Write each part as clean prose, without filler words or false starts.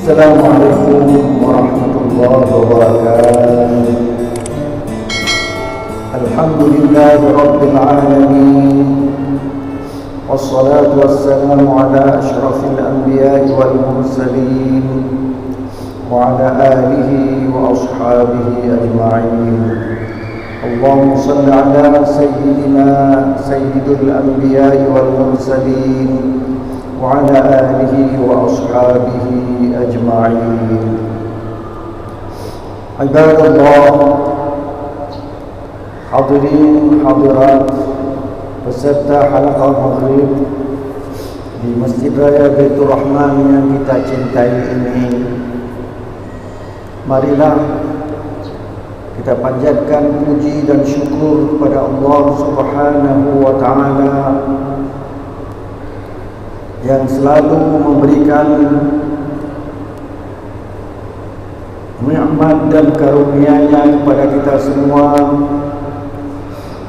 Assalamualaikum warahmatullahi wabarakatuh. Alhamdulillahi rabbil alamin. Wassalatu wassalamu ala asyrafil anbiya'i wal mursalin wa ala alihi wa ashabihi ajma'in. Allahumma salli ala sayyidina sayyidil anbiya'i wal mursalin wa ala alihi wa ashabihi ajma'in. Ibadallah, hadirin hadirat peserta halaqah maghrib di Masjid Raya Baitur Rahman yang kita cintai ini, marilah kita panjatkan puji dan syukur kepada Allah Subhanahu wa ta'ala yang selalu memberikan nikmat dan karunia-Nya kepada kita semua,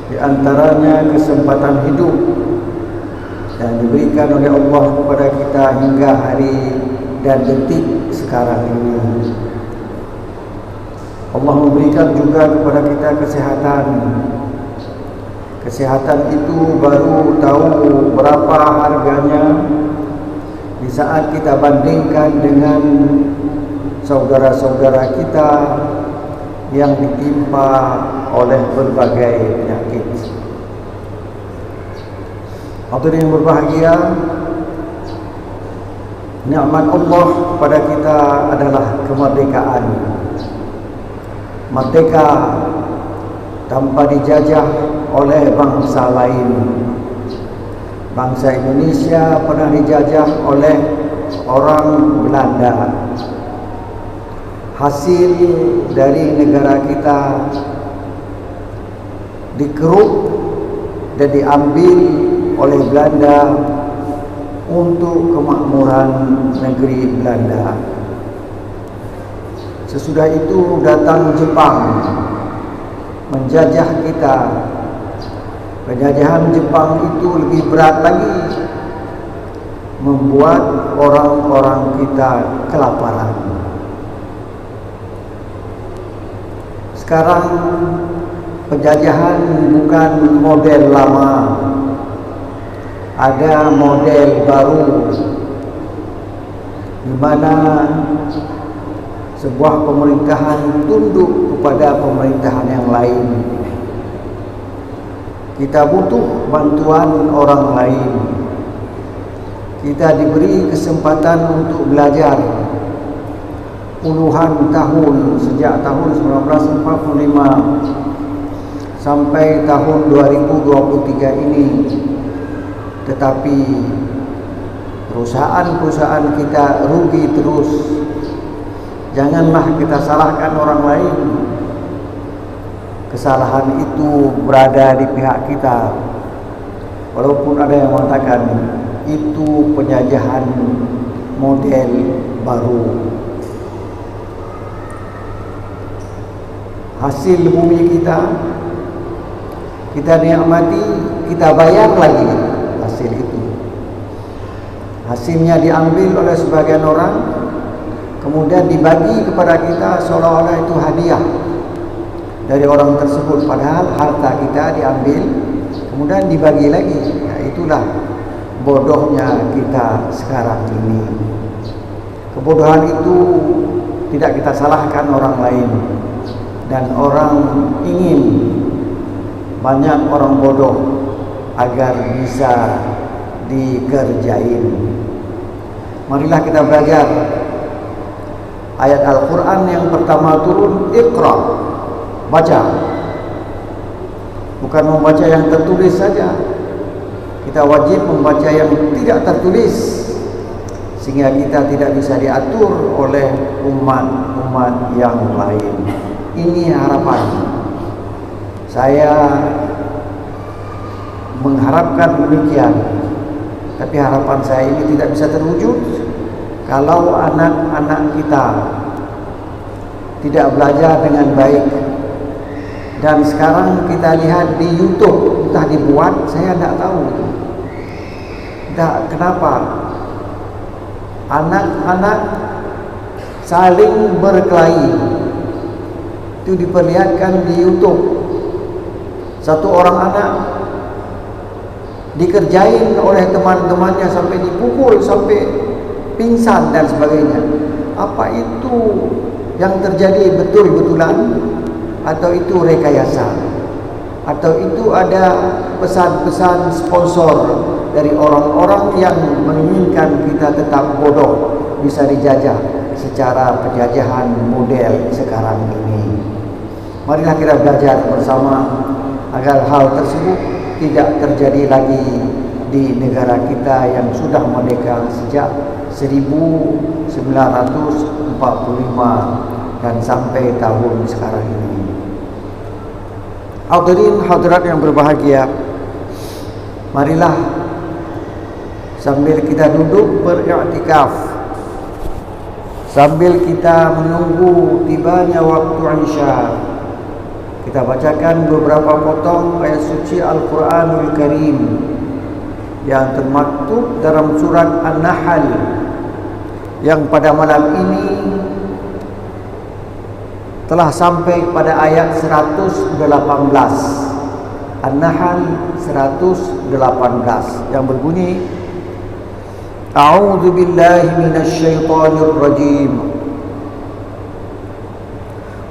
di antaranya kesempatan hidup yang diberikan oleh Allah kepada kita hingga hari dan detik sekarang ini. Allah memberikan juga kepada kita kesehatan. Kesehatan itu baru tahu berapa harganya di saat kita bandingkan dengan saudara-saudara kita yang ditimpa oleh berbagai penyakit. Hadirin yang berbahagia, nikmat Allah kepada kita adalah kemerdekaan. Merdeka tanpa dijajah oleh bangsa lain. Bangsa Indonesia pernah dijajah oleh orang Belanda. Hasil dari negara kita dikeruk dan diambil oleh Belanda untuk kemakmuran negeri Belanda. Sesudah itu datang Jepang menjajah kita. Penjajahan Jepang itu lebih berat lagi, membuat orang-orang kita kelaparan. Sekarang penjajahan bukan model lama, ada model baru, di mana sebuah pemerintahan tunduk kepada pemerintahan yang lain. Kita butuh bantuan orang lain. Kita diberi kesempatan untuk belajar puluhan tahun, sejak tahun 1945 sampai tahun 2023 ini. Tetapi perusahaan-perusahaan kita rugi terus. Janganlah kita salahkan orang lain. Kesalahan itu berada di pihak kita. Walaupun ada yang mengatakan itu penjajahan model baru. Hasil bumi kita nikmati, kita bayar lagi hasil itu. Hasilnya diambil oleh sebagian orang, kemudian dibagi kepada kita seolah-olah itu hadiah dari orang tersebut, padahal harta kita diambil kemudian dibagi lagi. Ya, itulah bodohnya kita sekarang ini. Kebodohan itu tidak kita salahkan orang lain, dan orang ingin banyak orang bodoh agar bisa dikerjain. Marilah kita belajar. Ayat Al-Quran yang pertama turun, Iqra, baca. Bukan membaca yang tertulis saja. Kita wajib membaca yang tidak tertulis, sehingga kita tidak bisa diatur oleh umat-umat yang lain. Ini harapan. Saya mengharapkan demikian. Tapi harapan saya ini tidak bisa terwujud kalau anak-anak kita tidak belajar dengan baik. Dan sekarang kita lihat di YouTube, entah dibuat, saya tidak tahu. Kenapa? Anak-anak saling berkelahi. Itu diperlihatkan di YouTube. Satu orang anak dikerjain oleh teman-temannya sampai dipukul, sampai pingsan dan sebagainya. Apa itu yang terjadi betul-betulan atau itu rekayasa? Atau itu ada pesan-pesan sponsor dari orang-orang yang menginginkan kita tetap bodoh, bisa dijajah secara penjajahan model sekarang ini. Marilah kita belajar bersama agar hal tersebut tidak terjadi lagi di negara kita yang sudah merdeka sejak 1945 dan sampai tahun sekarang ini. Hadirin hadirat yang berbahagia, marilah sambil kita duduk beriktikaf, sambil kita menunggu tibanya waktu Isya, kita bacakan beberapa potong ayat suci Al-Quranul Karim yang termaktub dalam surat An-Nahl, yang pada malam ini telah sampai pada ayat 118. An-Nahl 118 yang berbunyi, A'udzu billahi minasyaitonir rajim.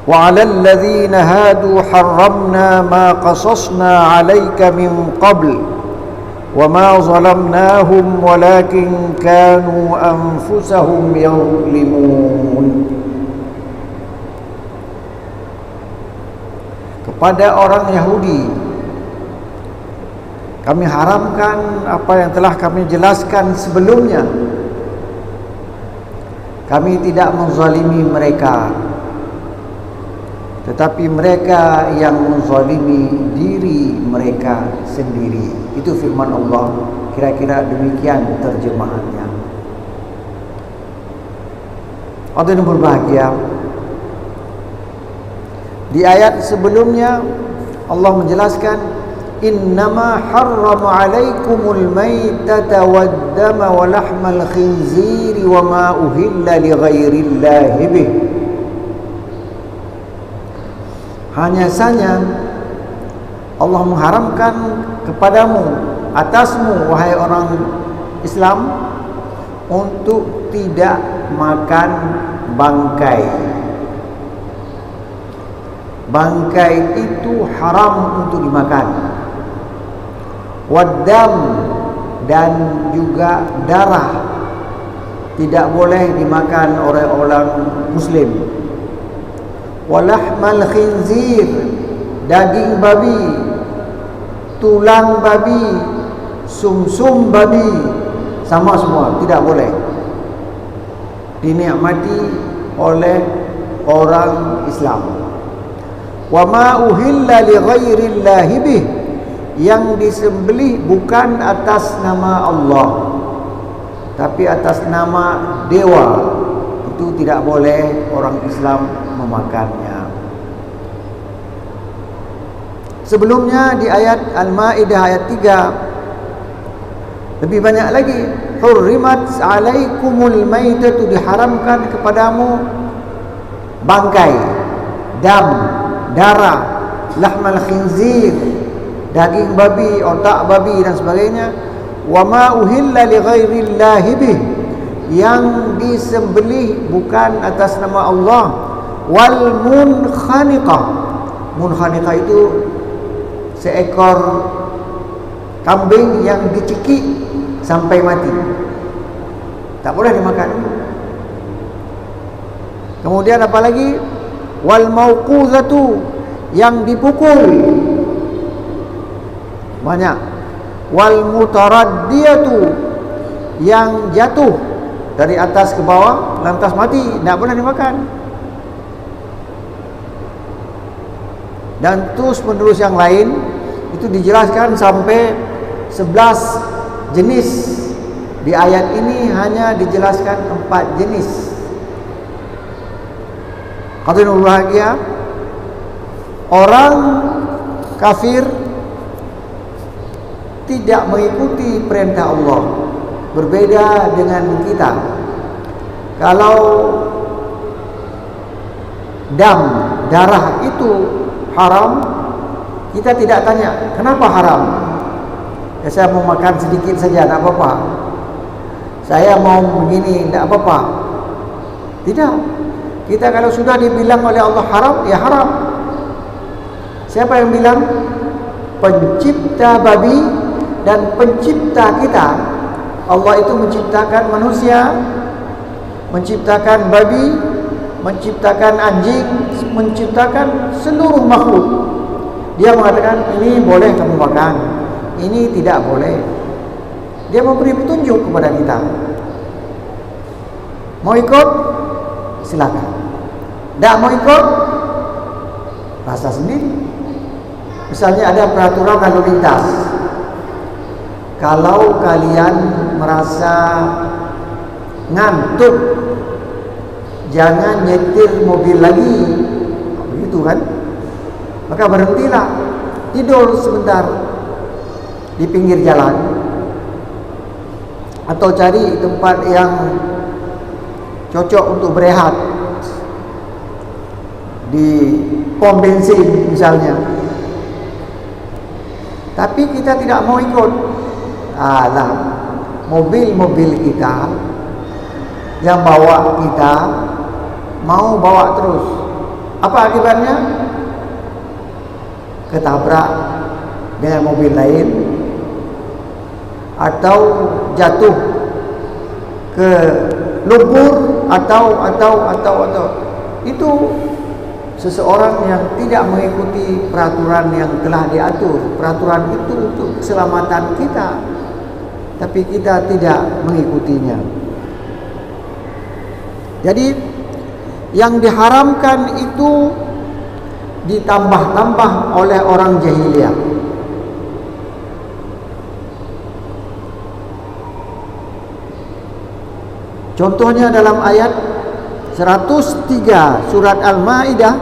Wa 'alal ladzina hadu harramna ma qasasna 'alaika min qabl wa ma zalamnahum walakin kanu anfusahum yadhlimun. Kepada orang Yahudi kami haramkan apa yang telah kami jelaskan sebelumnya. Kami tidak menzalimi mereka, tetapi mereka yang menzalimi diri mereka sendiri. Itu firman Allah. Kira-kira demikian terjemahannya. Hadirin berbahagia, di ayat sebelumnya Allah menjelaskan, innama harrama alaikumul maitata waddama wa lahmal khinziri wa ma uhilla li ghairillahi bih. Hanya saja Allah mengharamkan kepadamu, atasmu wahai orang Islam, untuk tidak makan bangkai. Bangkai itu haram untuk dimakan. Waddam, dan juga darah tidak boleh dimakan oleh orang Muslim. Walahmal khinzir, daging babi, tulang babi, sumsum babi, sama semua tidak boleh dinikmati oleh orang Islam. Wa ma uhilla li ghairillahi bih, yang disembelih bukan atas nama Allah tapi atas nama dewa, itu tidak boleh orang Islam memakannya. Sebelumnya di ayat Al-Maidah ayat 3 lebih banyak lagi, hurrimat alaikumul maitatu, diharamkan kepadamu bangkai, dam, darah, lahmal khinzir, daging babi, otak babi dan sebagainya. Wa ma uhilla li ghairillahi bih, yang disembelih bukan atas nama Allah. Wal munkhaniqah, munkhaniqah itu seekor kambing yang dicekik sampai mati, tak boleh dimakan. Kemudian apa lagi? Wal mauquzatu, yang dipukul banyak. Wal mutaraddiyatu, yang jatuh dari atas ke bawah lantas mati, tidak boleh dimakan. Dan terus menerus yang lain itu dijelaskan sampai 11 jenis. Di ayat ini hanya dijelaskan 4 jenis. Hadirin berbahagia, orang kafir tidak mengikuti perintah Allah, berbeda dengan kita. Kalau darah itu haram, kita tidak tanya kenapa haram. Ya, saya mau makan sedikit saja, tak apa-apa. Saya mau begini, tak apa-apa. Tidak. Kita kalau sudah dibilang oleh Allah haram, ya haram. Siapa yang bilang? Pencipta babi dan pencipta kita. Allah itu menciptakan manusia, menciptakan babi, menciptakan anjing, menciptakan seluruh makhluk. Dia mengatakan ini boleh kamu makan, ini tidak boleh. Dia memberi petunjuk kepada kita. Mau ikut? Silakan. Tak mau ikut? Rasa sendiri. Misalnya ada peraturan lalu lintas. Kalau kalian merasa ngantuk, jangan nyetir mobil lagi. Begitu kan? Maka berhentilah, tidur sebentar di pinggir jalan, atau cari tempat yang cocok untuk berehat di pom bensin misalnya. Tapi kita tidak mau ikut. Mobil-mobil kita yang bawa kita mau bawa terus. Apa akibatnya? Ketabrak dengan mobil lain, atau jatuh ke lumpur, atau itu seseorang yang tidak mengikuti peraturan yang telah diatur. Peraturan itu untuk keselamatan kita, tapi kita tidak mengikutinya. Jadi yang diharamkan itu ditambah-tambah oleh orang jahiliyah. Contohnya dalam ayat 103 surat Al-Maidah,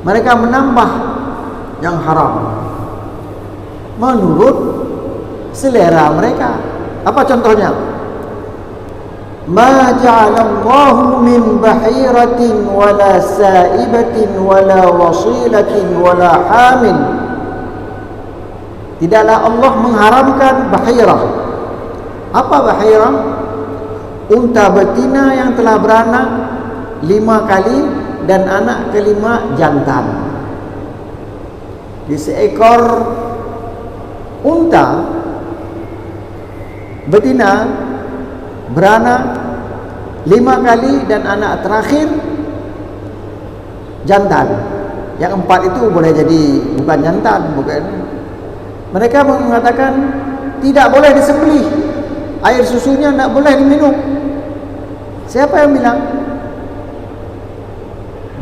mereka menambah yang haram menurut selera mereka. Apa contohnya? Ma ja'alallahu min bahiratin wala sa'ibatin wala wasilatin wala hamin. Tidaklah Allah mengharamkan bahirah. Apa bahirah? Unta betina yang telah beranak 5 kali dan anak kelima jantan. Di seekor unta betina beranak 5 kali dan anak terakhir jantan. Yang 4 itu boleh jadi bukan jantan, bukan. Mereka mengatakan tidak boleh disembelih, air susunya tidak boleh diminum. Siapa yang bilang?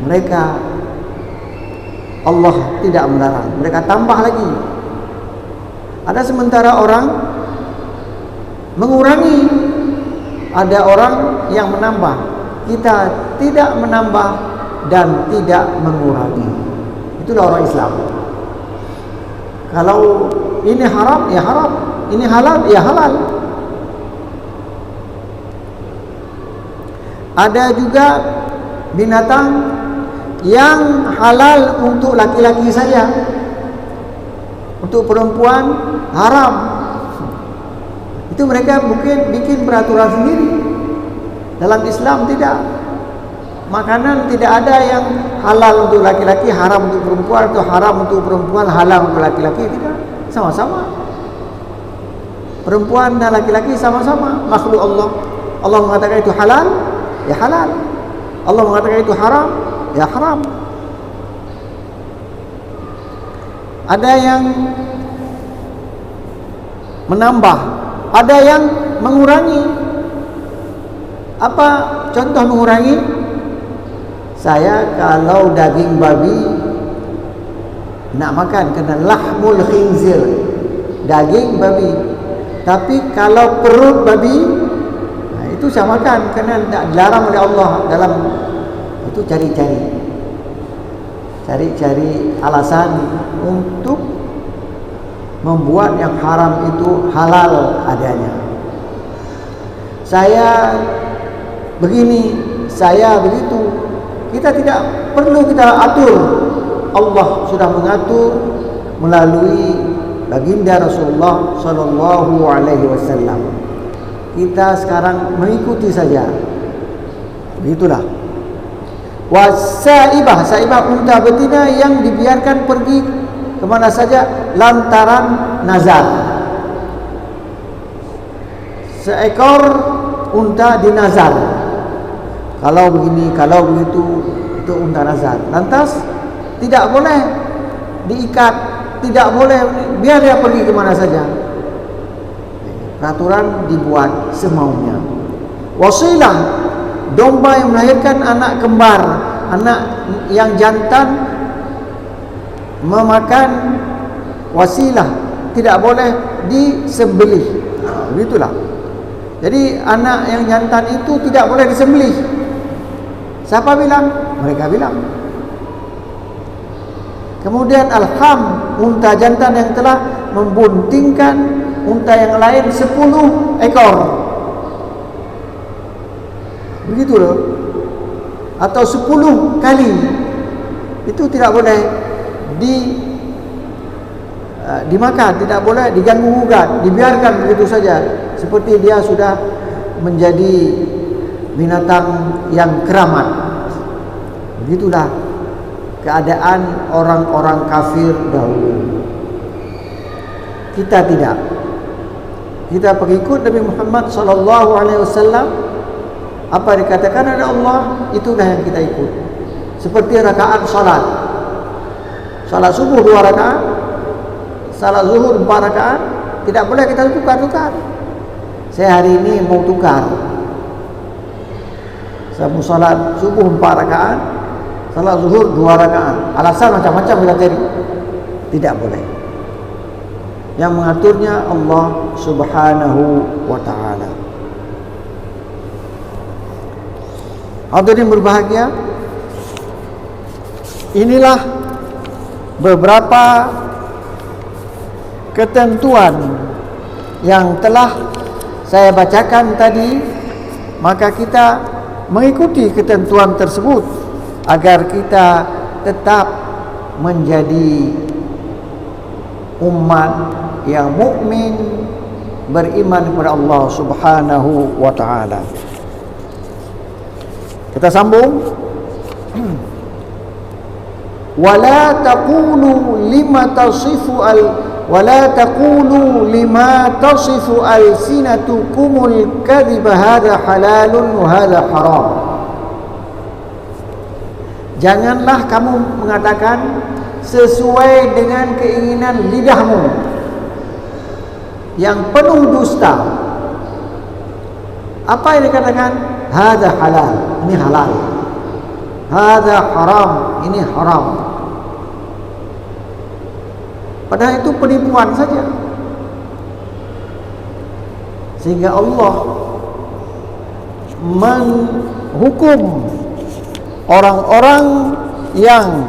Mereka. Allah tidak melarang, mereka tambah lagi. Ada sementara orang mengurangi, ada orang yang menambah. Kita tidak menambah dan tidak mengurangi. Itulah orang Islam. Kalau ini haram, ya haram. Ini halal, ya halal. Ada juga binatang yang halal untuk laki-laki saja, untuk perempuan haram. Itu mereka mungkin bikin peraturan sendiri. Dalam Islam tidak. Makanan tidak ada yang halal untuk laki-laki, haram untuk perempuan, atau haram untuk perempuan, halal untuk laki-laki. Tidak. Sama-sama. Perempuan dan laki-laki sama-sama makhluk Allah. Allah mengatakan itu halal, ya halal. Allah mengatakan itu haram, ya haram. Ada yang menambah, ada yang mengurangi. Apa contoh mengurangi? Saya kalau daging babi nak makan kena lahmul khinzir, daging babi. Tapi kalau perut babi, itu saya makan kerana tak dilarang oleh Allah. Dalam itu cari-cari alasan untuk membuat yang haram itu halal adanya. Saya begini, saya begitu. kita tidak perlu kita atur. Allah sudah mengatur melalui baginda Rasulullah sallallahu alaihi wasallam. Kita sekarang mengikuti saja. Begitulah. Wasaibah, saibah unta betina yang dibiarkan pergi kemana saja lantaran nazar. Seekor unta dinazar. Kalau begini, kalau begitu, itu unta nazar. Lantas tidak boleh diikat, tidak boleh, biar dia pergi kemana saja. Peraturan dibuat semaunya. Wasilah, domba yang melahirkan anak kembar, anak yang jantan memakan wasilah, tidak boleh disembelih. Begitulah. Jadi anak yang jantan itu tidak boleh disembelih. Siapa bilang? Mereka bilang. Kemudian alham, unta jantan yang telah membuntingkan unta yang lain 10 ekor. Begitu loh. Atau 10 kali. Itu tidak boleh dimakan, tidak boleh diganggu gugat, dibiarkan begitu saja, seperti dia sudah menjadi binatang yang keramat. Begitulah keadaan orang-orang kafir dahulu. Kita tidak. Kita pengikut Nabi Muhammad sallallahu alaihi wasallam. Apa dikatakan oleh Allah, itulah yang kita ikut. Seperti rakaat salat. Salat subuh 2 rakaat, salat zuhur 4 rakaat, tidak boleh kita tukar-tukar. Saya hari ini mau tukar. Saya mau salat subuh 4 rakaat, salat zuhur 2 rakaat. Alasan macam-macam kita cari. Tidak boleh. Yang mengaturnya Allah Subhanahu wa ta'ala. Hadirin berbahagia, inilah beberapa ketentuan yang telah saya bacakan tadi. Maka kita mengikuti ketentuan tersebut agar kita tetap menjadi umat yang mukmin, beriman kepada Allah Subhanahu wa ta'ala. Kita sambung. Wala taqulu lima tasifu alsinatukumul kadhiba hadha halalun wa hadha haram. Janganlah kamu mengatakan sesuai dengan keinginan lidahmu yang penuh dusta. Apa yang dikatakan? Hadha halal, ini halal. Hadha haram, ini haram. Padahal itu penipuan saja. Sehingga Allah menghukum orang-orang yang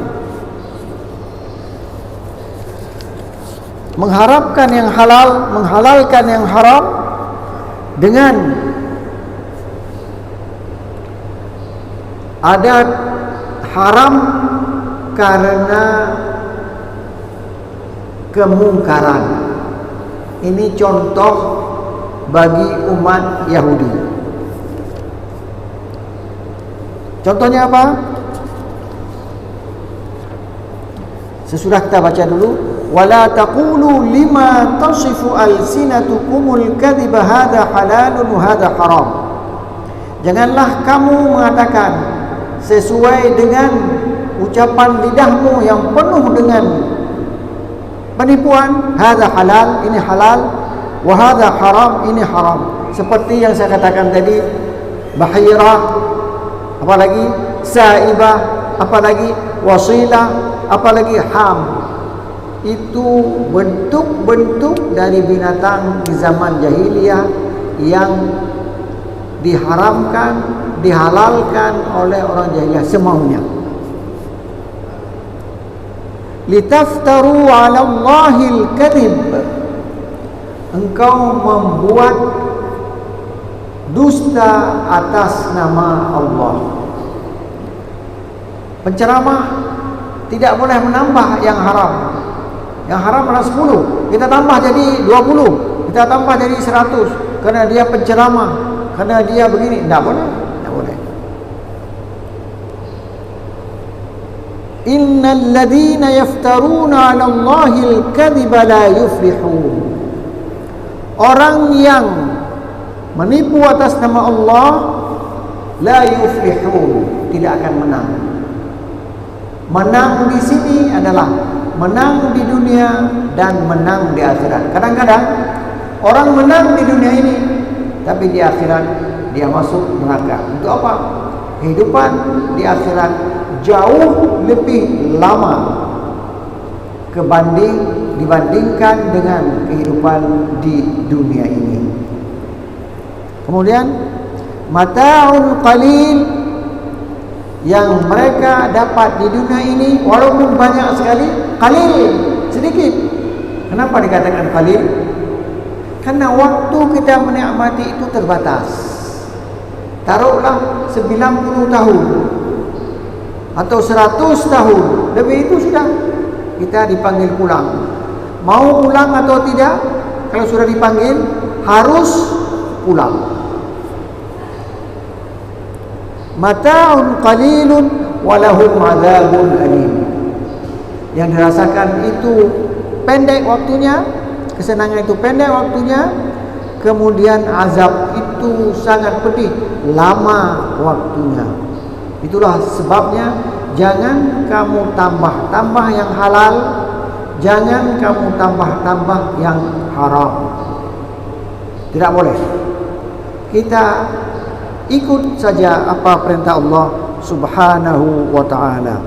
mengharapkan yang halal, menghalalkan yang haram dengan adat haram karena kemungkaran. Ini contoh bagi umat Yahudi. Contohnya apa? Sesudah kita baca dulu. Wala taqulu lima tasifu alsinatukumul kadhiba hadha halalun wa hadha haram. Janganlah kamu mengatakan sesuai dengan ucapan lidahmu yang penuh dengan penipuan. Hadza halal, ini halal. Wa hadza haram, ini haram. Seperti yang saya katakan tadi, bahirah, apalagi saibah, apalagi wasilah, apalagi ham. Itu bentuk-bentuk dari binatang di zaman jahiliyah yang diharamkan, dihalalkan oleh orang jahiliyah semaunya. Litaftaru 'ala Allahil kadhib. Engkau membuat dusta atas nama Allah. Penceramah tidak boleh menambah yang haram. Yang haram adalah 10, kita tambah jadi 20, kita tambah jadi 100, karena dia penceramah, karena dia begini. Tidak boleh, tidak boleh. Innal ladzina yaftaruna 'ala Allahil kadhiba la yuflihun. Orang yang menipu atas nama Allah la yuflihun, tidak akan menang. Menang di sini adalah menang di dunia dan menang di akhirat. Kadang-kadang orang menang di dunia ini, tapi di akhirat dia masuk neraka. Untuk apa? Kehidupan di akhirat jauh lebih lama dibandingkan dengan kehidupan di dunia ini. Kemudian mata'un qalil, yang mereka dapat di dunia ini walaupun banyak sekali, qalil, sedikit. Kenapa dikatakan qalil? Karena waktu kita menikmati itu terbatas. Taruhlah 90 tahun atau 100 tahun, lebih itu sudah kita dipanggil pulang. Mau pulang atau tidak, kalau sudah dipanggil harus pulang. Mata'un qalilun walahum adzabun alim. Yang dirasakan itu pendek waktunya, kesenangan itu pendek waktunya, kemudian azab itu sangat pedih, lama waktunya. Itulah sebabnya jangan kamu tambah-tambah yang halal, jangan kamu tambah-tambah yang haram. Tidak boleh. Kita ikut saja apa perintah Allah Subhanahu wa ta'ala.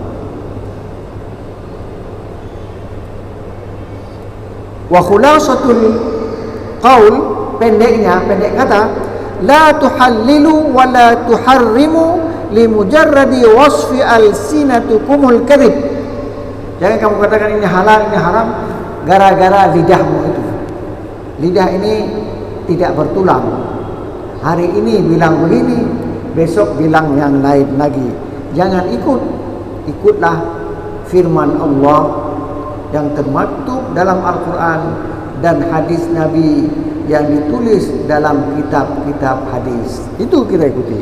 Wa khulasatul qaul, pendek kata, la tuhallilu wa la tuharrimu limujarradi wasfi alsinatukumul kadhib. Jangan kamu katakan ini halal, ini haram gara-gara lidahmu itu. Lidah ini tidak bertulang. Hari ini bilang begini, besok bilang yang lain lagi. Jangan ikutlah firman Allah yang termaktub dalam Al-Quran dan hadis Nabi yang ditulis dalam kitab-kitab hadis. Itu kita ikuti.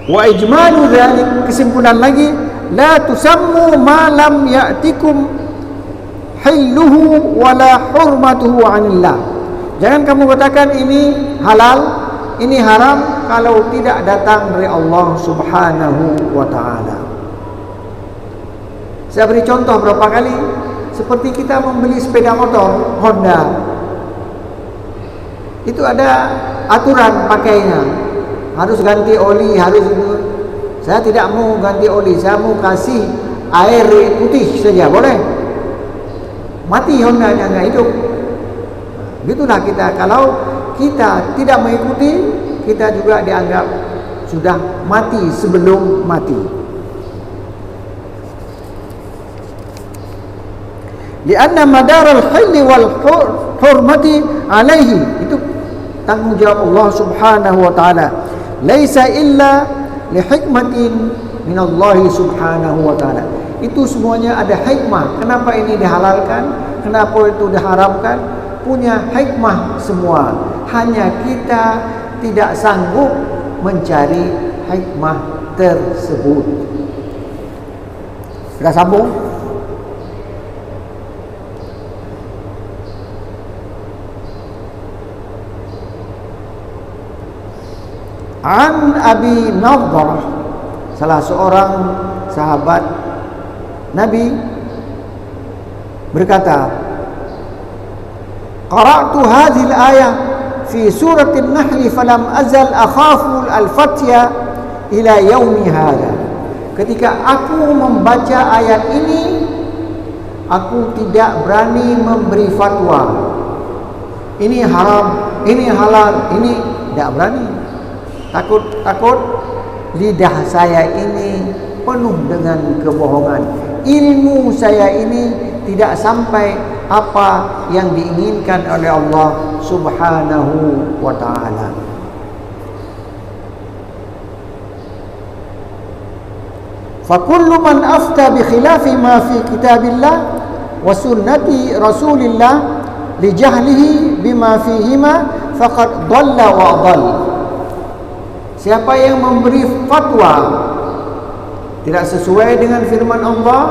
Wa ijmalu dzalik, kesimpulan lagi, la tusammu ma lam ya'tikum hilluhu wala hurmatuhu 'anillah. Jangan kamu katakan ini halal, ini haram kalau tidak datang dari Allah Subhanahu wa ta'ala. Saya beri contoh berapa kali, seperti kita membeli sepeda motor Honda. Itu ada aturan pakainya. Harus ganti oli, harus itu. Saya tidak mau ganti oli, saya mau kasih air putih saja, boleh? Mati Hondanya, enggak hidup. Begitulah kita, kalau kita tidak mengikuti, kita juga dianggap sudah mati sebelum mati. Lianna madaral hilli wal hurmati alaihi, itu tanggung jawab Allah Subhanahu wa ta'ala. Laisa illa li hikmatin minallahi Subhanahu wa ta'ala. Itu semuanya ada hikmah. Kenapa ini dihalalkan, kenapa itu diharamkan, punya hikmah semua. Hanya kita tidak sanggup mencari hikmah tersebut. Sudah sambung? An Abi Nadhrah, salah seorang sahabat Nabi, berkata, qara'tu hadhihi al-ayah fi surah an-nahl falam azal akhafu al-fatya ila yaumi hadha. Ketika aku membaca ayat ini, aku tidak berani memberi fatwa. Ini haram, ini halal, ini tidak berani. Takut lidah saya ini penuh dengan kebohongan. Ilmu saya ini tidak sampai apa yang diinginkan oleh Allah Subhanahu wa ta'ala. fa kullu man afta bi khilafi ma fi kitabillah wa sunnati rasulillah li jahlihi bima fihima faqad dhalla wa adall. Siapa yang memberi fatwa tidak sesuai dengan firman Allah,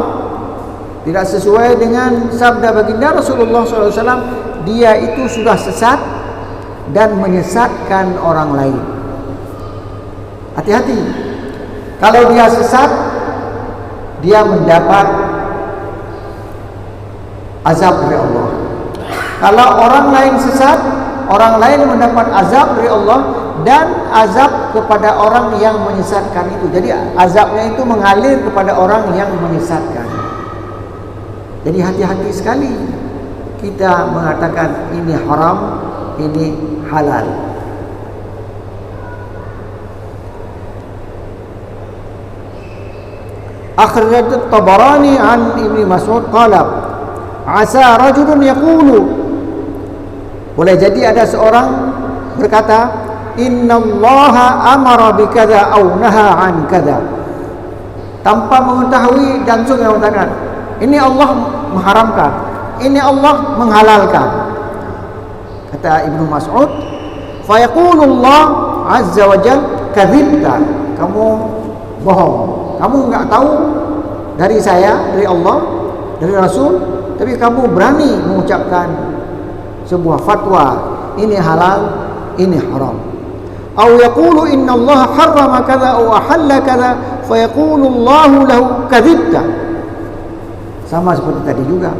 tidak sesuai dengan sabda baginda Rasulullah SAW, dia itu sudah sesat dan menyesatkan orang lain. Hati-hati, kalau dia sesat, dia mendapat azab dari Allah. Kalau orang lain sesat, orang lain mendapat azab dari Allah dan azab kepada orang yang menyesatkan itu. Jadi azabnya itu mengalir kepada orang yang menyesatkan. Jadi hati-hati sekali kita mengatakan ini haram, ini halal. Akhrajat at-Tabarani an Ibnu Mas'ud qala asa rajulun yaqulu, boleh jadi ada seorang berkata, innallaha amara bikadza aw naha an kadza, tanpa mengetahui langsung yang mengatakan ini Allah mengharamkan, ini Allah menghalalkan. Kata Ibnu Mas'ud, fa yaqulullah azza wa jalla kadzibta, kamu bohong, kamu enggak tahu dari saya, dari Allah, dari Rasul, tapi kamu berani mengucapkan sebuah fatwa ini halal, ini haram. Aw yaqulu inna Allah harrama kadza aw ahalla kadza fa yaqulu Allah lahu kadzibta. Sama seperti tadi juga,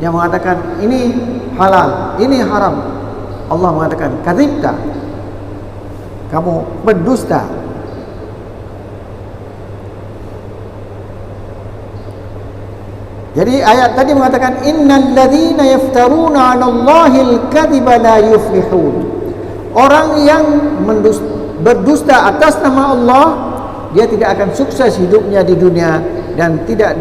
yang mengatakan ini halal, ini haram, Allah mengatakan kadzibta, kamu berdusta. Jadi ayat tadi mengatakan innal ladzina yaftaruna 'alallahil kadziba la yuflihun. Orang yang berdusta atas nama Allah, dia tidak akan sukses hidupnya di dunia dan tidak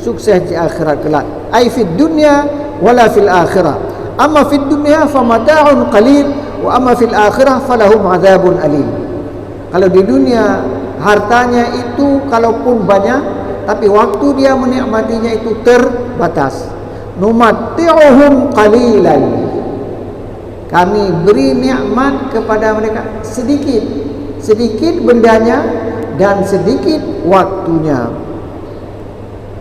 sukses di akhirat kelak. Ai fid dunya wala fil akhirah. Amma fid dunya fa mata'un qalil wa amma fil akhirah falahum 'adzabun alim. Kalau di dunia hartanya itu kalaupun banyak, tapi waktu dia menikmatinya itu terbatas. Numatti'uhum qalilan, kami beri nikmat kepada mereka sedikit, sedikit bendanya dan sedikit waktunya.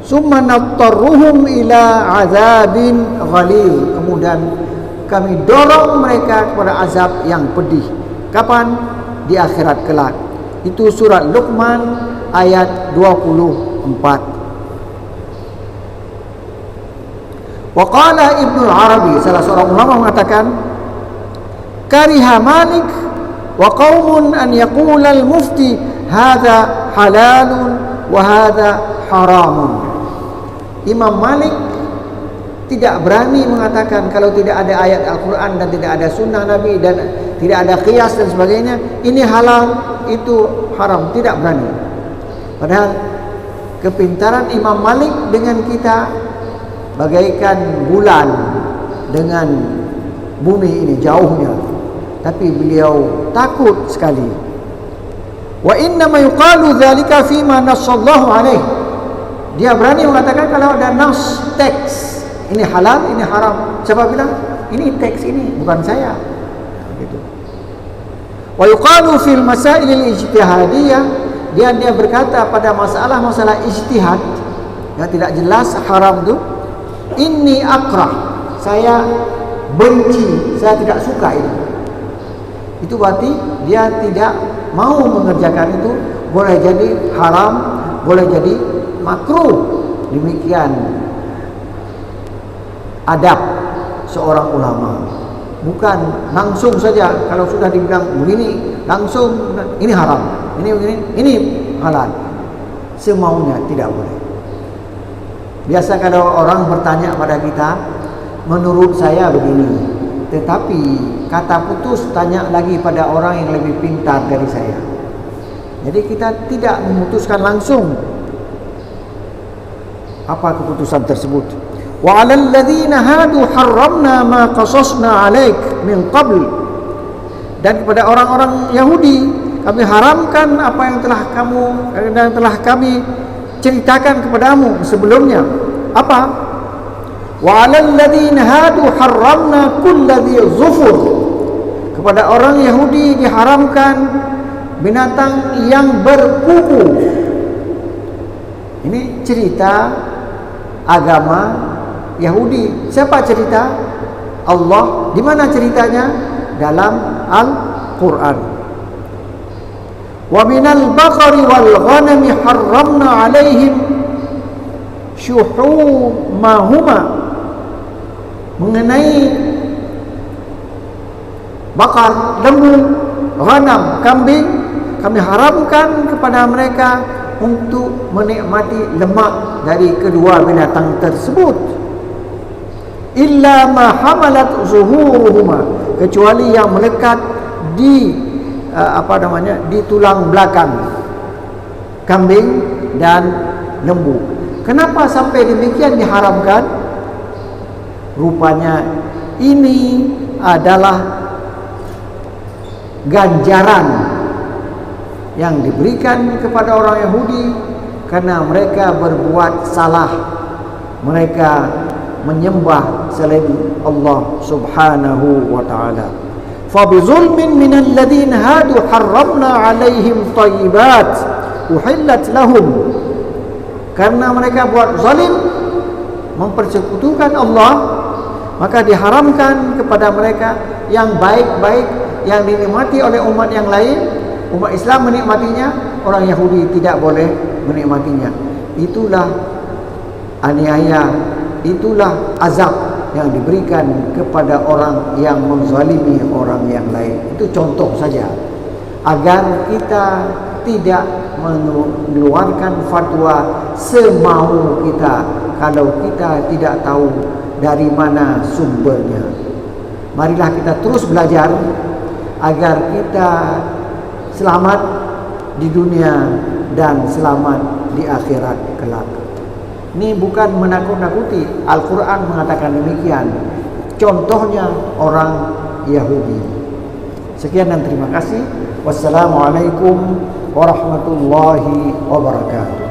Summa nattarruhum ila azabin ghalil, kemudian kami dorong mereka kepada azab yang pedih. Kapan? Di akhirat kelak. Itu surat Luqman ayat 24. Waqala Ibnu Arabi, salah seorang ulama mengatakan, kariha Malik wa qaumun an yaqula al-mufti hadza halalun wa hadza haramun. Imam Malik tidak berani mengatakan kalau tidak ada ayat Al-Quran dan tidak ada sunnah Nabi dan tidak ada qiyas dan sebagainya, ini halal, itu haram. Tidak berani. Padahal kepintaran Imam Malik dengan kita bagaikan bulan dengan bumi ini jauhnya, tapi beliau takut sekali. Wa inna ma yuqalu dzalika fima nassallahu alaih. Dia berani mengatakan kalau ada nas, teks, ini halal, ini haram. Siapa bilang? Ini teks ini, bukan saya. Begitu. Wa yuqalu fil masailil ijtihadiyah, dia berkata pada masalah-masalah ijtihad yang tidak jelas haram itu, inni akrah, saya benci, saya tidak suka itu. Itu berarti dia tidak mau mengerjakan itu. Boleh jadi haram, boleh jadi makruh. Demikian adab seorang ulama. Bukan langsung saja kalau sudah dibilang begini langsung ini haram, ini halal, semaunya, tidak boleh. Biasa kalau orang bertanya pada kita, menurut saya begini, tetapi kata putus tanya lagi pada orang yang lebih pintar dari saya. Jadi kita tidak memutuskan langsung apa keputusan tersebut. Wa 'alal ladzina hadu harramna ma qasasna 'alaik min qabl. Dan kepada orang-orang Yahudi kami haramkan apa yang telah kami ceritakan kepadamu sebelumnya. Apa? Wa 'alal ladzina hadu harramna kulladzi zufur. Kepada orang Yahudi diharamkan binatang yang berkuku. Ini cerita agama Yahudi. Siapa cerita? Allah. Di mana ceritanya? Dalam Al-Quran. Wa minal baqari wal ghanami harramna 'alaihim syuhumahuma. Mengenai bakar, lembu, ghanam, kambing, kami haramkan kepada mereka untuk menikmati lemak dari kedua binatang tersebut. Illa ma hamalat zuhuruhuma, kecuali yang melekat di di tulang belakang kambing dan lembu. Kenapa sampai demikian diharamkan? Rupanya ini adalah ganjaran yang diberikan kepada orang Yahudi karena mereka berbuat salah. Mereka menyembah selain Allah Subhanahu wa taala. Fa bi zulmin minal ladzina hadu harramna 'alaihim thayyibat uhillat lahum. Karena mereka buat zalim, mempersekutukan Allah, maka diharamkan kepada mereka yang baik-baik yang dinikmati oleh umat yang lain. Umat Islam menikmatinya, orang Yahudi tidak boleh menikmatinya. Itulah aniaya, itulah azab yang diberikan kepada orang yang menzalimi orang yang lain. Itu contoh saja agar kita tidak mengeluarkan fatwa semau kita kalau kita tidak tahu dari mana sumbernya. Marilah kita terus belajar agar kita selamat di dunia dan selamat di akhirat kelak. Ini bukan menakut-nakuti. Al-Quran mengatakan demikian. Contohnya orang Yahudi. Sekian dan terima kasih. Wassalamualaikum warahmatullahi wabarakatuh.